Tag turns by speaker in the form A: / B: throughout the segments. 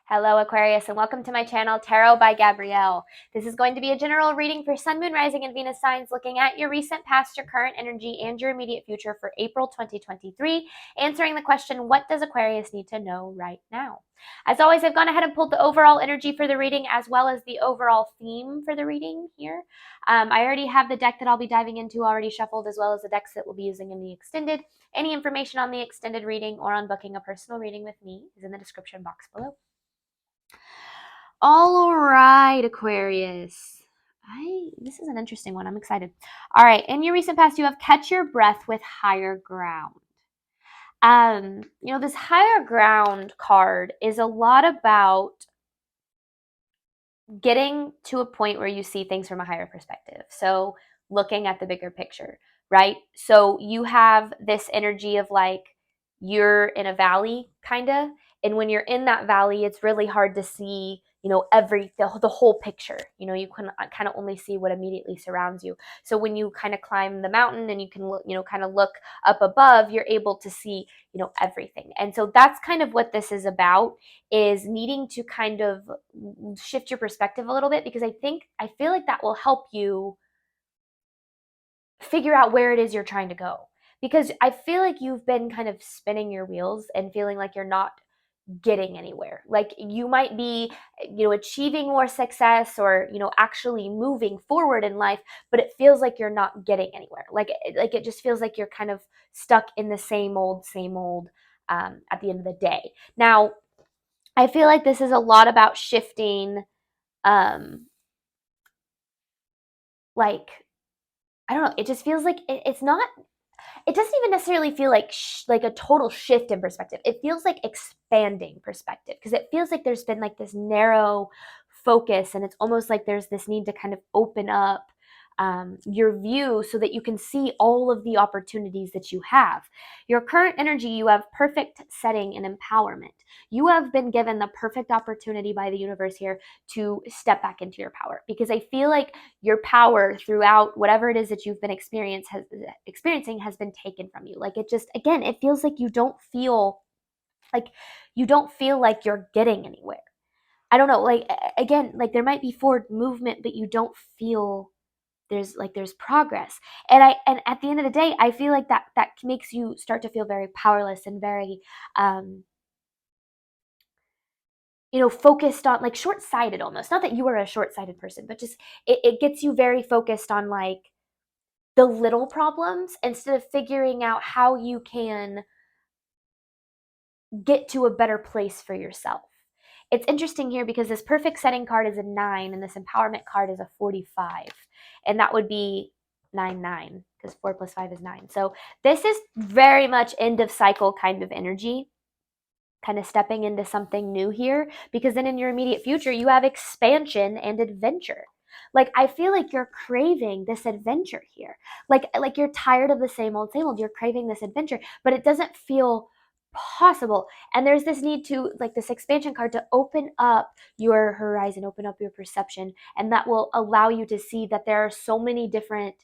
A: Hello Aquarius and welcome to my channel Tarot by Gabrielle. This is going to be a general reading for Sun, Moon, Rising, and Venus signs looking at your recent past, your current energy, and your immediate future for April 2023, answering the question, what does Aquarius need to know right now? As always, I've gone ahead and pulled the overall energy for the reading as well as the overall theme for the reading here. I already have the deck that I'll be diving into already shuffled, as well as the decks that we'll be using in the extended. Any information on the extended reading or on booking a personal reading with me is in the description box below. All right, Aquarius. This is an interesting one. I'm excited. All right, in your recent past, you have catch your breath with higher ground. This higher ground card is a lot about getting to a point where you see things from a higher perspective. So looking at the bigger picture, right? So you have this energy of like you're in a valley kind of, and when you're in that valley, it's really hard to see, the whole picture. You can kind of only see what immediately surrounds you. So when you kind of climb the mountain and you can kind of look up above, you're able to see, everything. And so that's kind of what this is about, is needing to kind of shift your perspective a little bit, because I feel like that will help you figure out where it is you're trying to go. Because I feel like you've been kind of spinning your wheels and feeling like you're not getting anywhere. Like you might be, achieving more success or, actually moving forward in life, but it feels like you're not getting anywhere. Like it just feels like you're kind of stuck in the same old, at the end of the day. Now, I feel like this is a lot about shifting, like, I don't know, it just feels like it's not, it doesn't even necessarily feel like like a total shift in perspective. It feels like expanding perspective, because it feels like there's been like this narrow focus, and it's almost like there's this need to kind of open up your view so that you can see all of the opportunities that you have. Your current energy, you have perfect setting and empowerment. You have been given the perfect opportunity by the universe here to step back into your power, because I feel like your power throughout whatever it is that you've been experiencing has been taken from you. Like it just, again, it feels like you don't feel like you're getting anywhere. I don't know, like again, like there might be forward movement, but you don't feel there's progress. And at the end of the day, I feel like that makes you start to feel very powerless and very focused on, like, short-sighted almost. Not that you are a short-sighted person, but just it gets you very focused on like the little problems instead of figuring out how you can get to a better place for yourself. It's interesting here because this perfect setting card is a 9 and this empowerment card is a 45. And that would be 9, because 4 plus 5 is 9. So this is very much end of cycle kind of energy, kind of stepping into something new here, because then in your immediate future, you have expansion and adventure. Like I feel like you're craving this adventure here. Like you're tired of the same old, same old. You're craving this adventure, but it doesn't feel possible. And there's this need to, like, this expansion card to open up your horizon, open up your perception, and that will allow you to see that there are so many different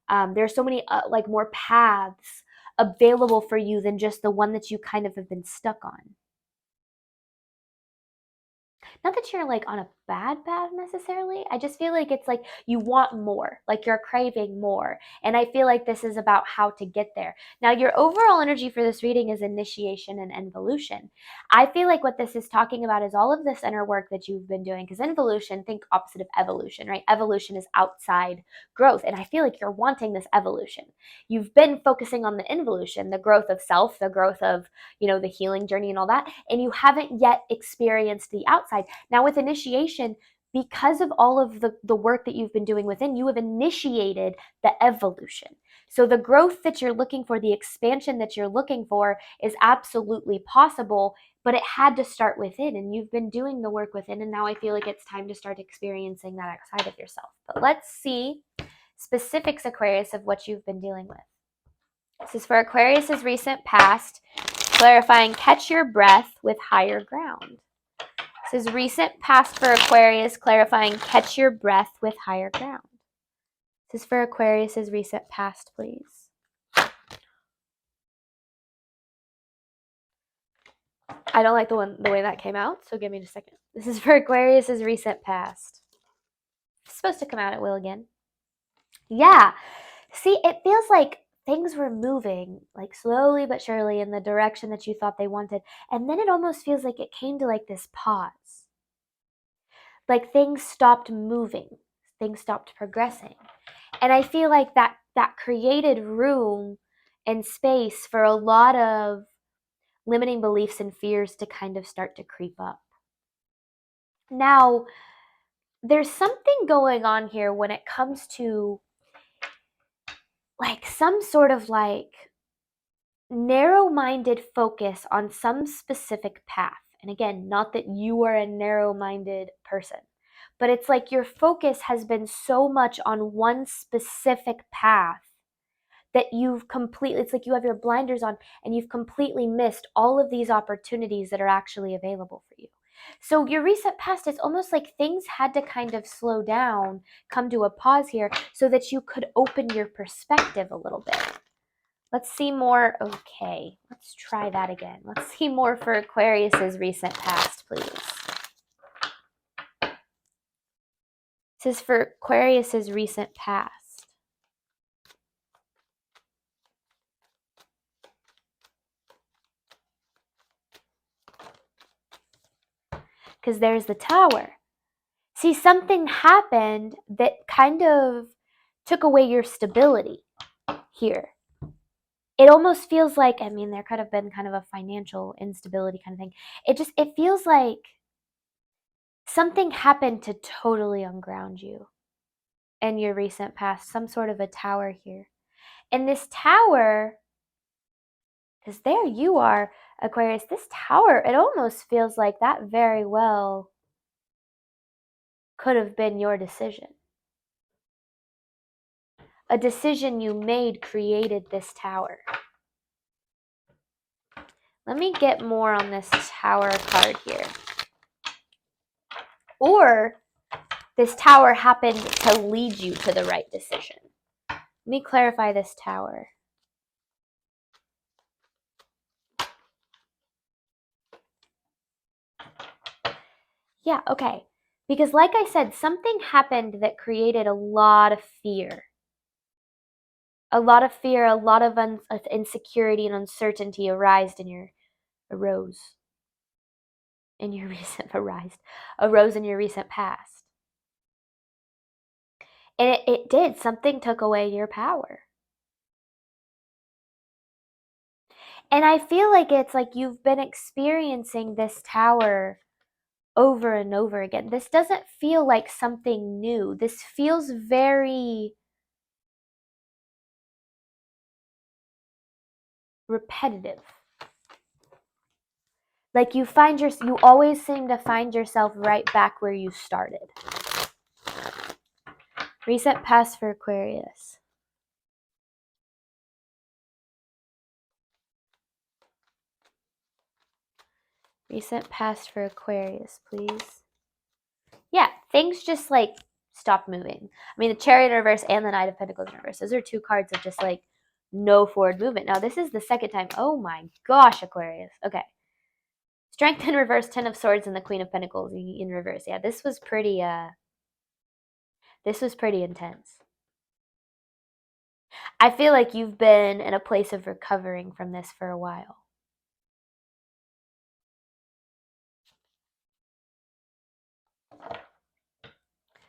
A: there are so many like more paths available for you than just the one that you kind of have been stuck on. Not that you're like on a bad path necessarily. I just feel like it's like you want more, like you're craving more. And I feel like this is about how to get there. Now, your overall energy for this reading is initiation and involution. I feel like what this is talking about is all of this inner work that you've been doing, because involution, think opposite of evolution, right? Evolution is outside growth. And I feel like you're wanting this evolution. You've been focusing on the involution, the growth of self, the growth of, the healing journey and all that. And you haven't yet experienced the outside. Now with initiation, because of all of the work that you've been doing within, you have initiated the evolution. So the growth that you're looking for, the expansion that you're looking for is absolutely possible, but it had to start within, and you've been doing the work within, and now I feel like it's time to start experiencing that outside of yourself. But let's see specifics, Aquarius, of what you've been dealing with. This is for Aquarius's recent past, clarifying catch your breath with higher ground. This is recent past for Aquarius, clarifying catch your breath with higher ground. This is for Aquarius's recent past, please. I don't like the way that came out, so give me a second. This is for Aquarius's recent past. It's supposed to come out, it will again. Yeah. See, it feels like things were moving, like slowly but surely in the direction that you thought they wanted. And then it almost feels like it came to like this pause. Like things stopped moving, things stopped progressing. And I feel like that created room and space for a lot of limiting beliefs and fears to kind of start to creep up. Now, there's something going on here when it comes to like some sort of like narrow-minded focus on some specific path. And again, not that you are a narrow-minded person, but it's like your focus has been so much on one specific path that it's like you have your blinders on and you've completely missed all of these opportunities that are actually available for you. So your recent past, it's almost like things had to kind of slow down, come to a pause here so that you could open your perspective a little bit. Let's see more. Okay, let's try that again. Let's see more for Aquarius's recent past, please. This is for Aquarius's recent past. Because there's the Tower. See, something happened that kind of took away your stability here. It almost feels like, I mean, there could have been kind of a financial instability kind of thing. It feels like something happened to totally unground you in your recent past, some sort of a tower here. And this tower, because there you are, Aquarius, this tower, it almost feels like that very well could have been your decision. A decision you made created this tower. Let me get more on this Tower card here. Or this Tower happened to lead you to the right decision. Let me clarify this Tower. Yeah, okay. Because like I said, something happened that created a lot of fear. A lot of fear, a lot of insecurity and uncertainty arose in your recent past. And it did. Something took away your power. And I feel like it's like you've been experiencing this tower over and over again. This doesn't feel like something new. This feels very repetitive. Like you always seem to find yourself right back where you started. Recent past for Aquarius. Recent past for Aquarius, please. Yeah, things just like stopped moving. I mean, the Chariot in reverse and the Knight of Pentacles in reverse. Those are two cards of just like no forward movement. Now, this is the second time. Oh my gosh, Aquarius. Okay. Strength in reverse, Ten of Swords, and the Queen of Pentacles in reverse. Yeah, this was pretty intense. I feel like you've been in a place of recovering from this for a while.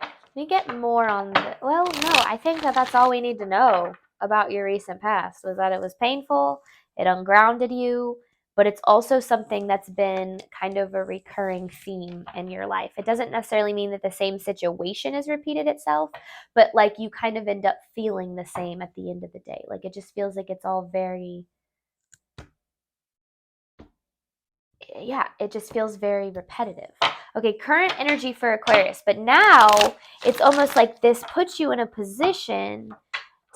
A: Let me get more on the, well, no, I think that's all we need to know about your recent past, was that it was painful, it ungrounded you, but it's also something that's been kind of a recurring theme in your life. It doesn't necessarily mean that the same situation has repeated itself, but like you kind of end up feeling the same at the end of the day. Like it just feels like it's all very, yeah, it just feels very repetitive. Okay, current energy for Aquarius, but now it's almost like this puts you in a position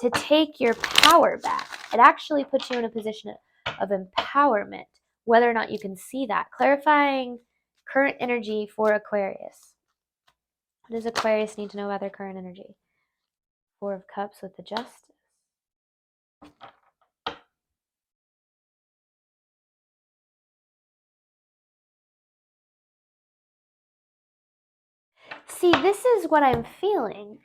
A: to take your power back. It actually puts you in a position of empowerment, whether or not you can see that. Clarifying current energy for Aquarius. What does Aquarius need to know about their current energy? Four of Cups with the Justice. See, this is what I'm feeling.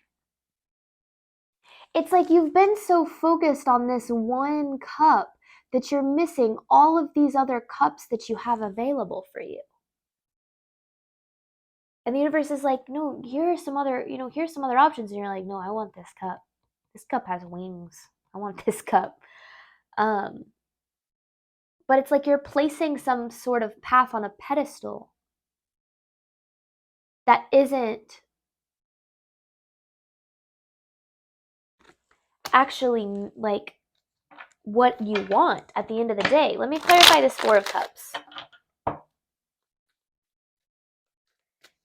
A: It's like you've been so focused on this one cup that you're missing all of these other cups that you have available for you. And the universe is like, no, here's some other, here's some other options. And you're like, no, I want this cup. This cup has wings. I want this cup. But it's like you're placing some sort of path on a pedestal that isn't actually like what you want at the end of the day. Let me clarify this Four of Cups.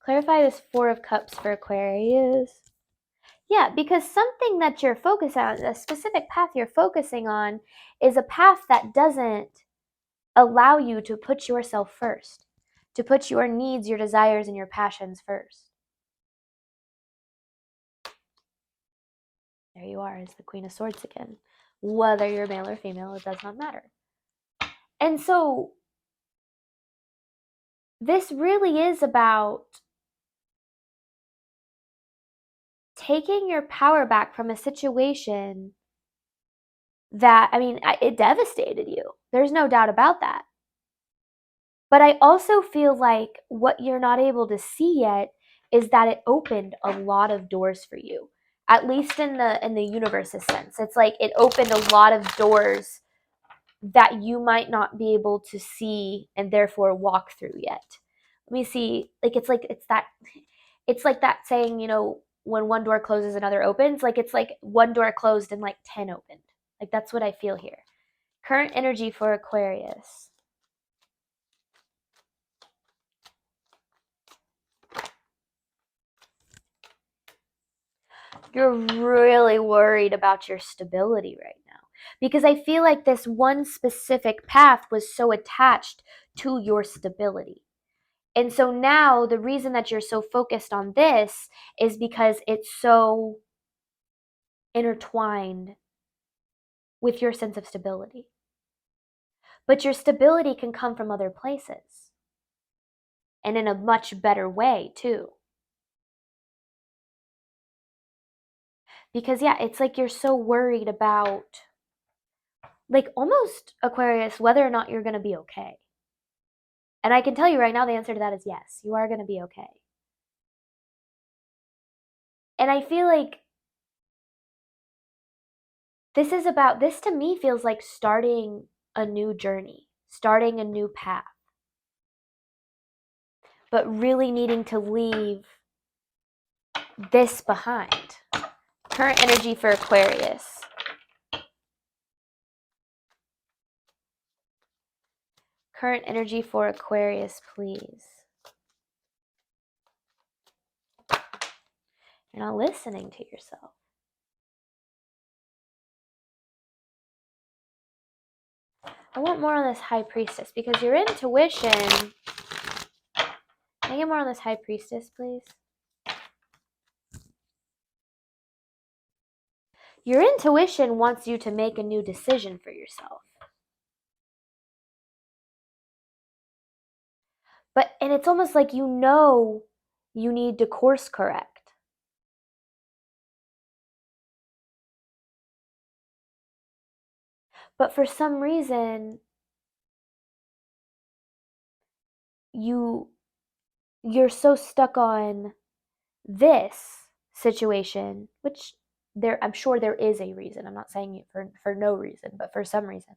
A: Clarify this Four of Cups for Aquarius. Yeah, because something that you're focused on, a specific path you're focusing on, is a path that doesn't allow you to put yourself first, to put your needs, your desires, and your passions first. There you are, as the Queen of Swords again. Whether you're male or female, it does not matter. And so, this really is about taking your power back from a situation that, I mean, it devastated you. There's no doubt about that. But I also feel like what you're not able to see yet is that it opened a lot of doors for you. At least in the universe's sense. It's like it opened a lot of doors that you might not be able to see and therefore walk through yet. Let me see. It's like that saying, when one door closes, another opens. Like it's like one door closed and like 10 opened. Like that's what I feel here. Current energy for Aquarius. You're really worried about your stability right now because I feel like this one specific path was so attached to your stability. And so now the reason that you're so focused on this is because it's so intertwined with your sense of stability. But your stability can come from other places and in a much better way too. Because yeah, it's like you're so worried about, like almost Aquarius, whether or not you're going to be okay. And I can tell you right now, the answer to that is yes, you are going to be okay. And I feel like this to me feels like starting a new journey, starting a new path, but really needing to leave this behind. Current energy for Aquarius. Current energy for Aquarius, please. You're not listening to yourself. I want more on this High Priestess because your intuition... Can I get more on this High Priestess, please? Your intuition wants you to make a new decision for yourself. And it's almost like you need to course correct. But for some reason, you're so stuck on this situation, which I'm sure there is a reason. I'm not saying it for no reason, but for some reason.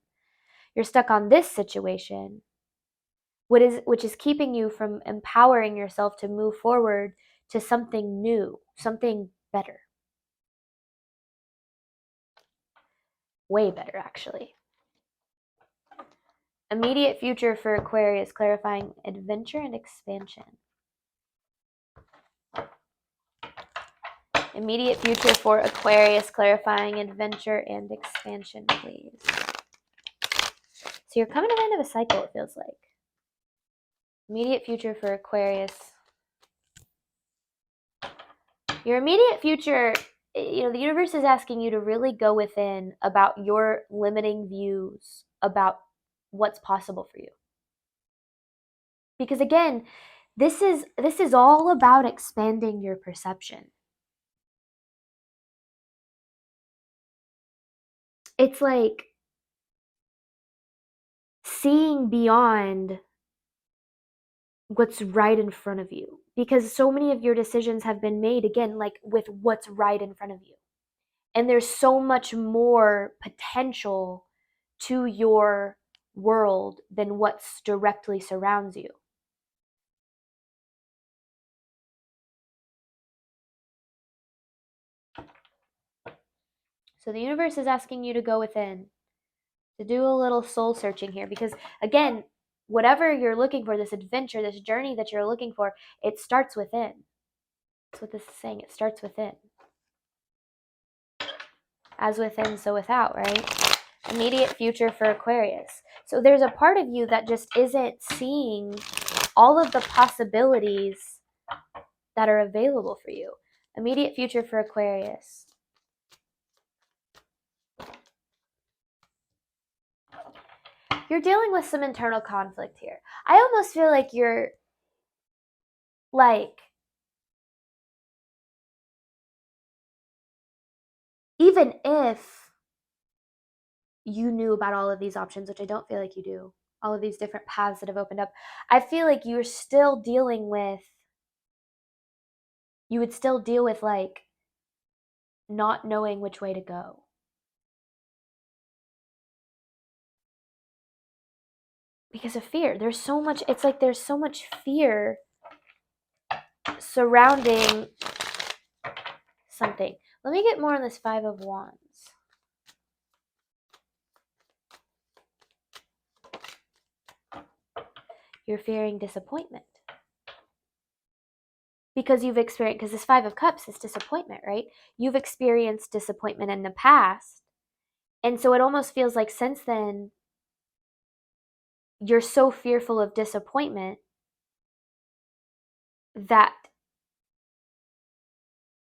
A: You're stuck on this situation, which is keeping you from empowering yourself to move forward to something new, something better. Way better, actually. Immediate future for Aquarius, clarifying adventure and expansion. Immediate future for Aquarius, clarifying adventure and expansion, please. So you're coming to the end of a cycle, it feels like. Immediate future for Aquarius. Your immediate future, the universe is asking you to really go within about your limiting views about what's possible for you. Because again, This is all about expanding your perception. It's like seeing beyond what's right in front of you, because so many of your decisions have been made, again, like with what's right in front of you. And there's so much more potential to your world than what's directly surrounds you. So the universe is asking you to go within, to do a little soul searching here, because again, whatever you're looking for, this adventure, this journey that you're looking for, it starts within. That's what this is saying. It starts within. As within, so without, right? Immediate future for Aquarius. So there's a part of you that just isn't seeing all of the possibilities that are available for you. Immediate future for Aquarius. You're dealing with some internal conflict here. I almost feel like you're like, even if you knew about all of these options, which I don't feel like you do, all of these different paths that have opened up, I feel like you're still dealing with, you would still deal with like not knowing which way to go. Because of fear. There's so much, it's like there's so much fear surrounding something. Let me get more on this Five of Wands. You're fearing disappointment. Because you've experienced, because this Five of Cups is disappointment, right? You've experienced disappointment in the past. And so it almost feels like since then, you're so fearful of disappointment that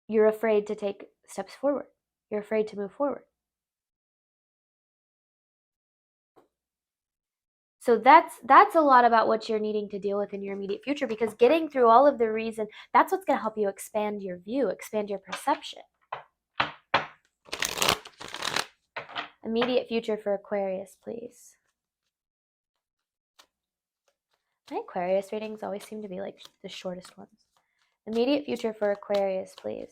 A: you're afraid to take steps forward. You're afraid to move forward. So that's a lot about what you're needing to deal with in your immediate future, because getting through all of the reason, that's what's going to help you expand your view, expand your perception. Immediate future for Aquarius, please. My Aquarius readings always seem to be like the shortest ones. Immediate future for Aquarius, please.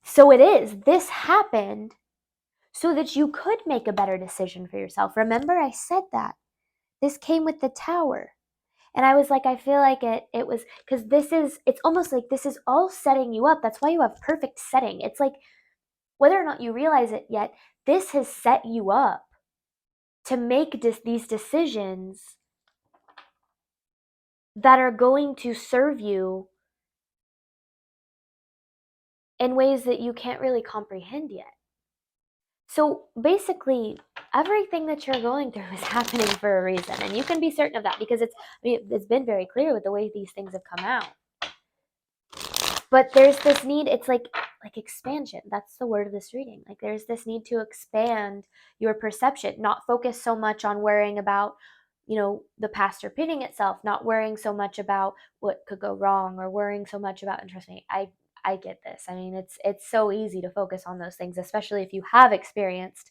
A: So it is. This happened so that you could make a better decision for yourself. Remember, I said that. This came with the Tower. And I was like, I feel like it was, because it's almost like this is all setting you up. That's why you have perfect setting. It's like, whether or not you realize it yet, this has set you up to make these decisions that are going to serve you in ways that you can't really comprehend yet. So basically, everything that you're going through is happening for a reason, and you can be certain of that, because it's been very clear with the way these things have come out. But there's this need, it's like expansion. That's the word of this reading. Like there's this need to expand your perception, not focus so much on worrying about, the past repeating itself, not worrying so much about what could go wrong, or worrying so much about, and trust me, I get this. I mean, it's so easy to focus on those things, especially if you have experienced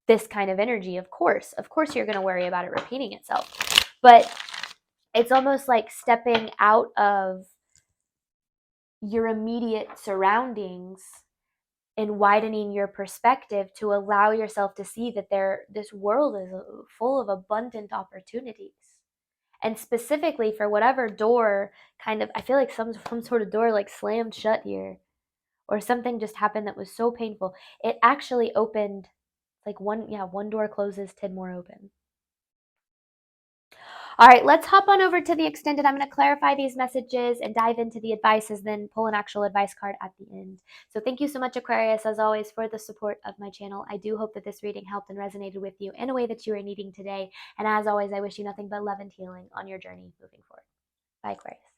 A: this kind of energy. Of course you're going to worry about it repeating itself. But it's almost like stepping out of your immediate surroundings and widening your perspective to allow yourself to see that this world is full of abundant opportunities. And specifically for whatever door I feel like some sort of door like slammed shut here, or something just happened that was so painful. It actually opened, like one door closes, 10 more open. All right, let's hop on over to the extended. I'm going to clarify these messages and dive into the advices, then pull an actual advice card at the end. So thank you so much, Aquarius, as always, for the support of my channel. I do hope that this reading helped and resonated with you in a way that you are needing today. And as always, I wish you nothing but love and healing on your journey moving forward. Bye, Aquarius.